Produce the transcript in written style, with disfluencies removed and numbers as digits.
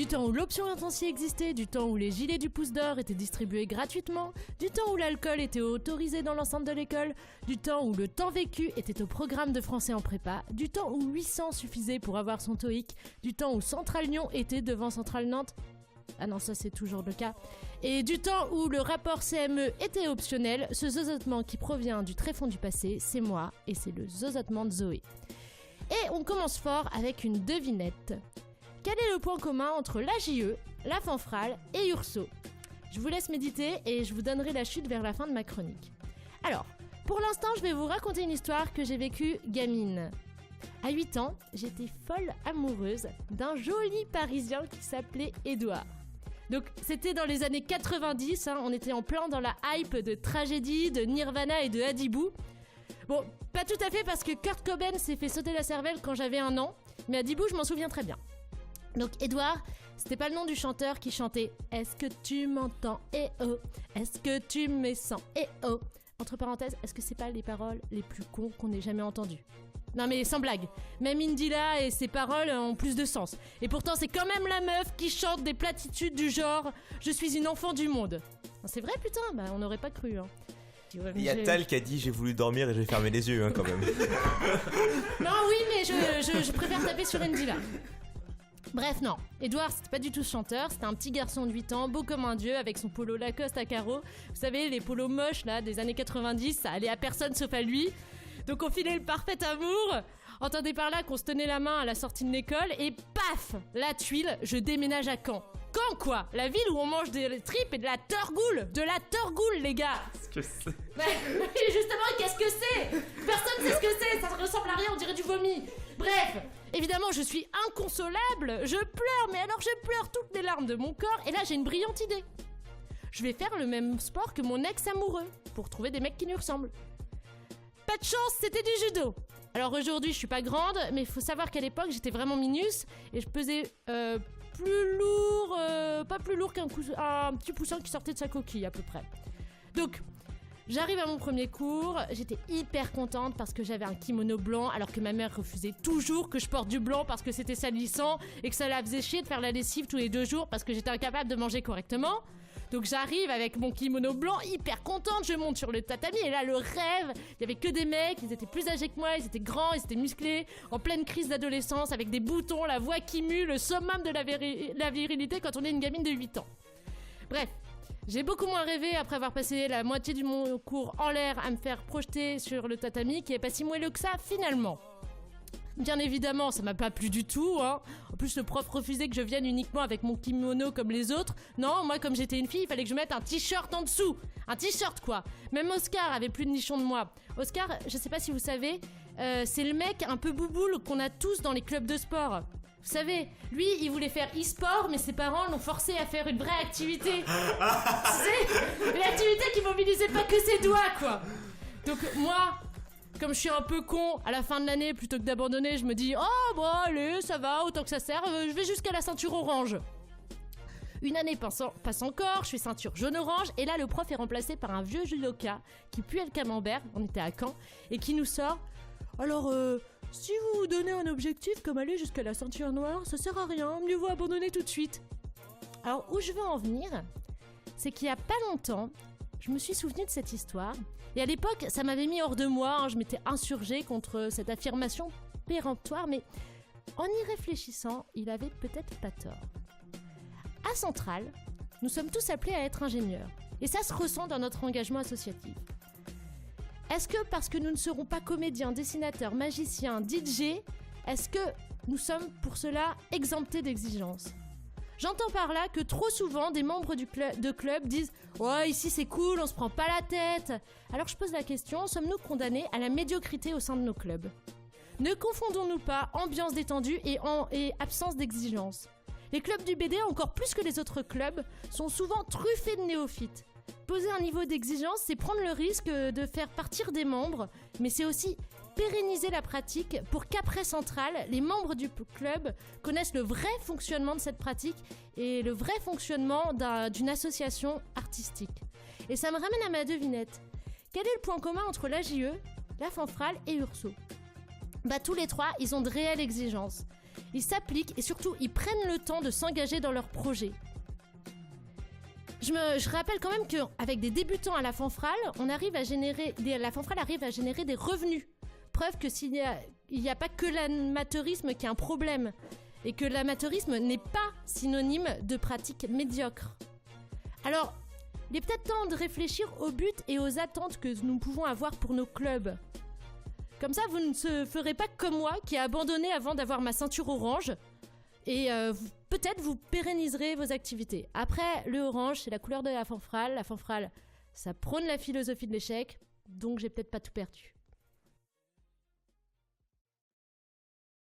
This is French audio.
Du temps où l'option intensive existait, du temps où les gilets du pouce d'or étaient distribués gratuitement, du temps où l'alcool était autorisé dans l'enceinte de l'école, du temps où le temps vécu était au programme de français en prépa, du temps où 800 suffisait pour avoir son TOEIC, du temps où Centrale Lyon était devant Centrale Nantes. Ah non, ça c'est toujours le cas. Et du temps où le rapport CME était optionnel, ce zozotement qui provient du tréfonds du passé, c'est moi et c'est le zozotement de Zoé. Et on commence fort avec une devinette. Quel est le point commun entre l'AJE, la fanfrale et Urso ? Je vous laisse méditer et je vous donnerai la chute vers la fin de ma chronique. Alors, pour l'instant, je vais vous raconter une histoire que j'ai vécue gamine. À 8 ans, j'étais folle amoureuse d'un joli Parisien qui s'appelait Édouard. Donc c'était dans les années 90, on était en plein dans la hype de Tragédie, de Nirvana et de Hadibou. Bon, pas tout à fait parce que Kurt Cobain s'est fait sauter la cervelle quand j'avais 1 an, mais Hadibou, je m'en souviens très bien. Donc Édouard, c'était pas le nom du chanteur qui chantait « Est-ce que tu m'entends, eh oh, est-ce que tu me sens, eh oh ?» Entre parenthèses, est-ce que c'est pas les paroles les plus cons qu'on ait jamais entendues ? Non mais sans blague, même Indila et ses paroles ont plus de sens. Et pourtant c'est quand même la meuf qui chante des platitudes du genre « Je suis une enfant du monde ». C'est vrai putain, bah on n'aurait pas cru. Il y a Tal qui a dit « J'ai voulu dormir et j'ai fermé les yeux quand même ». Non oui mais je préfère taper sur Indila. Bref, non, Édouard, c'était pas du tout chanteur, c'était un petit garçon de 8 ans, beau comme un dieu, avec son polo Lacoste à carreaux. Vous savez, les polos moches, là, des années 90, ça allait à personne sauf à lui. Donc on filait le parfait amour. Entendez par là qu'on se tenait la main à la sortie de l'école, et paf, la tuile, je déménage à Caen. Caen, quoi ? La ville où on mange des tripes et de la torgoule. De la torgoule, les gars. Qu'est-ce que c'est ? Justement, qu'est-ce que c'est ? Personne ne sait ce que c'est, ça ressemble à rien, on dirait du vomi. Bref, évidemment, je suis inconsolable, je pleure, mais alors je pleure toutes les larmes de mon corps, et là j'ai une brillante idée. Je vais faire le même sport que mon ex-amoureux, pour trouver des mecs qui lui ressemblent. Pas de chance, c'était du judo. Alors aujourd'hui, je suis pas grande, mais il faut savoir qu'à l'époque, j'étais vraiment minus, et je pesais plus lourd, pas plus lourd qu'un petit poussin qui sortait de sa coquille à peu près. Donc, j'arrive à mon premier cours, j'étais hyper contente parce que j'avais un kimono blanc alors que ma mère refusait toujours que je porte du blanc parce que c'était salissant et que ça la faisait chier de faire la lessive tous les 2 jours parce que j'étais incapable de manger correctement. Donc j'arrive avec mon kimono blanc, hyper contente, je monte sur le tatami et là le rêve, il y avait que des mecs, ils étaient plus âgés que moi, ils étaient grands, ils étaient musclés, en pleine crise d'adolescence avec des boutons, la voix qui mue, le summum de la virilité quand on est une gamine de 8 ans. Bref. J'ai beaucoup moins rêvé après avoir passé la moitié de mon cours en l'air à me faire projeter sur le tatami qui est pas si moelleux que ça finalement. Bien évidemment, ça m'a pas plu du tout, En plus, le prof refusait que je vienne uniquement avec mon kimono comme les autres. Non, moi, comme j'étais une fille, il fallait que je mette un t-shirt en dessous. Un t-shirt, quoi. Même Oscar avait plus de nichon de moi. Oscar, je sais pas si vous savez, c'est le mec un peu bouboule qu'on a tous dans les clubs de sport. Vous savez, lui, il voulait faire e-sport, mais ses parents l'ont forcé à faire une vraie activité. C'est une activité qui mobilisait pas que ses doigts, quoi. Donc moi, comme je suis un peu con, à la fin de l'année, plutôt que d'abandonner, je me dis « Oh, bon, allez, ça va, autant que ça serve, je vais jusqu'à la ceinture orange. » Une année passe encore, je suis ceinture jaune-orange, et là, le prof est remplacé par un vieux judoka qui puait le camembert, on était à Caen, et qui nous sort « Alors, si vous vous donnez un objectif comme aller jusqu'à la ceinture noire, ça sert à rien, mieux vaut abandonner tout de suite. » Alors, où je veux en venir, c'est qu'il y a pas longtemps, je me suis souvenu de cette histoire, et à l'époque, ça m'avait mis hors de moi, je m'étais insurgée contre cette affirmation péremptoire, mais en y réfléchissant, il avait peut-être pas tort. À Centrale, nous sommes tous appelés à être ingénieurs, et ça se ressent dans notre engagement associatif. Est-ce que parce que nous ne serons pas comédiens, dessinateurs, magiciens, DJ, est-ce que nous sommes pour cela exemptés d'exigences ? J'entends par là que trop souvent des membres de club disent « Ouais, ici c'est cool, on se prend pas la tête ». Alors je pose la question, sommes-nous condamnés à la médiocrité au sein de nos clubs ? Ne confondons-nous pas ambiance détendue et absence d'exigence ? Les clubs du BD, encore plus que les autres clubs, sont souvent truffés de néophytes. Poser un niveau d'exigence, c'est prendre le risque de faire partir des membres, mais c'est aussi pérenniser la pratique pour qu'après Centrale, les membres du club connaissent le vrai fonctionnement de cette pratique et le vrai fonctionnement d'une association artistique. Et ça me ramène à ma devinette. Quel est le point commun entre l'AJE, la fanfrale et Urso ? Tous les trois, ils ont de réelles exigences. ils s'appliquent et surtout ils prennent le temps de s'engager dans leurs projets. Je rappelle quand même qu'avec des débutants à la fanfrale, la fanfrale arrive à générer des revenus. Preuve que il n'y a pas que l'amateurisme qui est un problème et que l'amateurisme n'est pas synonyme de pratique médiocre. Alors, il est peut-être temps de réfléchir aux buts et aux attentes que nous pouvons avoir pour nos clubs. Comme ça, vous ne ferez pas comme moi qui ai abandonné avant d'avoir ma ceinture orange et peut-être vous pérenniserez vos activités. Après, le orange, c'est la couleur de la fanfrale. La fanfrale, ça prône la philosophie de l'échec, donc j'ai peut-être pas tout perdu.